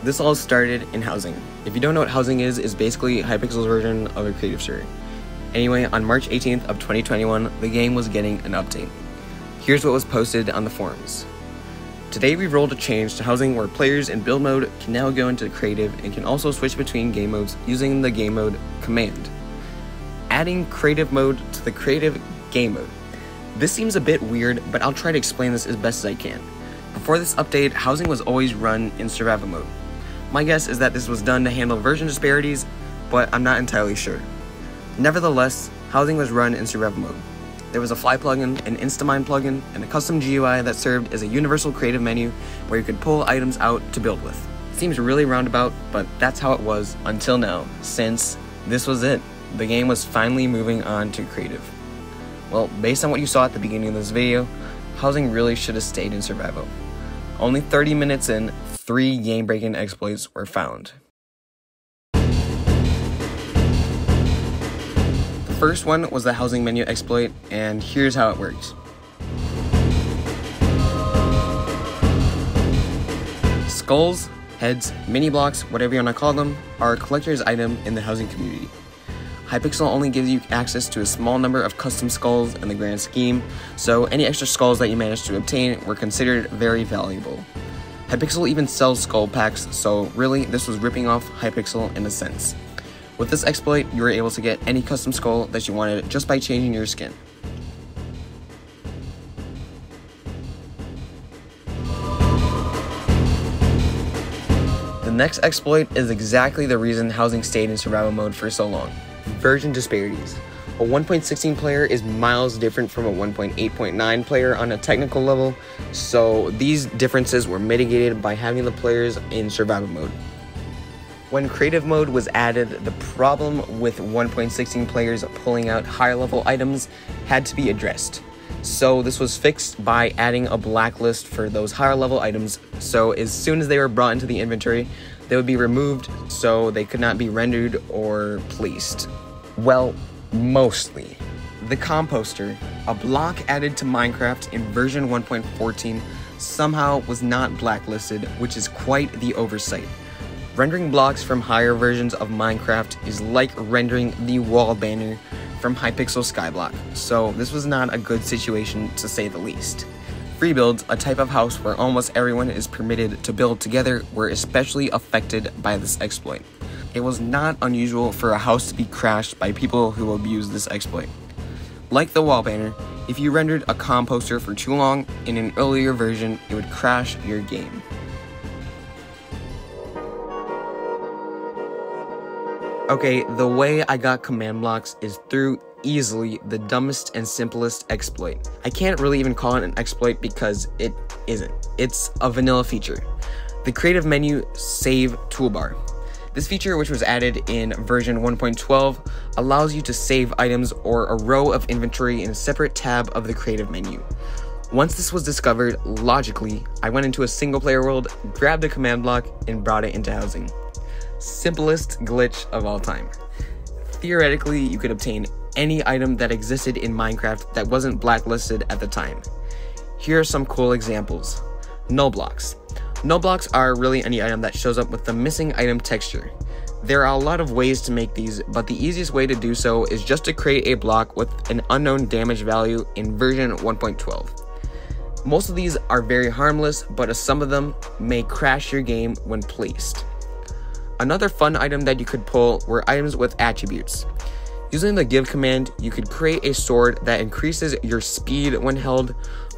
This all started in housing. If you don't know what housing is basically Hypixel's version of a creative story. Anyway, on March 18th of 2021, the game was getting an update. Here's what was posted on the forums. Today we rolled a change to housing where players in build mode can now go into creative and can also switch between game modes using the game mode command. Adding creative mode to the creative game mode. This seems a bit weird, but I'll try to explain this as best as I can. Before this update, housing was always run in survival mode. My guess is that this was done to handle version disparities, but I'm not entirely sure. Nevertheless, housing was run in survival mode. There was a fly plugin, an Instamind plugin, and a custom GUI that served as a universal creative menu where you could pull items out to build with. It seems really roundabout, but that's how it was until now, since this was it. The game was finally moving on to creative. Well, based on what you saw at the beginning of this video, housing really should have stayed in survival. Only 30 minutes in, 3 game-breaking exploits were found. The first one was the housing menu exploit, and here's how it works. Skulls, heads, mini blocks, whatever you want to call them, are a collector's item in the housing community. Hypixel only gives you access to a small number of custom skulls in the grand scheme, so any extra skulls that you managed to obtain were considered very valuable. Hypixel even sells skull packs, so really this was ripping off Hypixel in a sense. With this exploit, you were able to get any custom skull that you wanted just by changing your skin. The next exploit is exactly the reason housing stayed in survival mode for so long. Version disparities. A 1.16 player is miles different from a 1.8.9 player on a technical level, so these differences were mitigated by having the players in survival mode. When creative mode was added, the problem with 1.16 players pulling out higher level items had to be addressed. So this was fixed by adding a blacklist for those higher level items, so as soon as they were brought into the inventory, they would be removed so they could not be rendered or placed. Well, mostly. The composter, a block added to Minecraft in version 1.14, somehow was not blacklisted, which is quite the oversight. Rendering blocks from higher versions of Minecraft is like rendering the wall banner from Hypixel skyblock, so this was not a good situation to say the least. Free builds, a type of house where almost everyone is permitted to build together, were especially affected by this exploit. It was not unusual for a house to be crashed by people who abused this exploit. Like the wall banner, if you rendered a composter for too long in an earlier version, it would crash your game. Okay, the way I got command blocks is through easily the dumbest and simplest exploit. I can't really even call it an exploit because it isn't. It's a vanilla feature. The creative menu save toolbar. This feature, which was added in version 1.12, allows you to save items or a row of inventory in a separate tab of the creative menu. Once this was discovered, logically, I went into a single player world, grabbed a command block, and brought it into housing. Simplest glitch of all time. Theoretically, you could obtain any item that existed in Minecraft that wasn't blacklisted at the time. Here are some cool examples. Null blocks. Null blocks are really any item that shows up with the missing item texture. There are a lot of ways to make these, but the easiest way to do so is just to create a block with an unknown damage value in version 1.12. Most of these are very harmless, but some of them may crash your game when placed. Another fun item that you could pull were items with attributes. Using the give command, you could create a sword that increases your speed when held,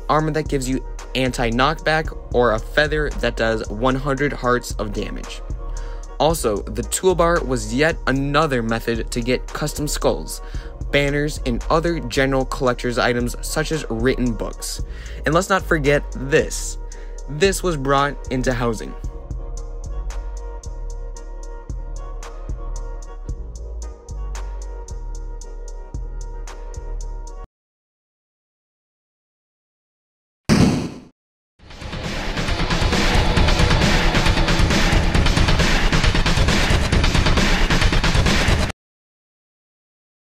armor that gives you anti-knockback, or a feather that does 100 hearts of damage. Also, the toolbar was yet another method to get custom skulls, banners, and other general collector's items such as written books. And let's not forget this. This was brought into housing.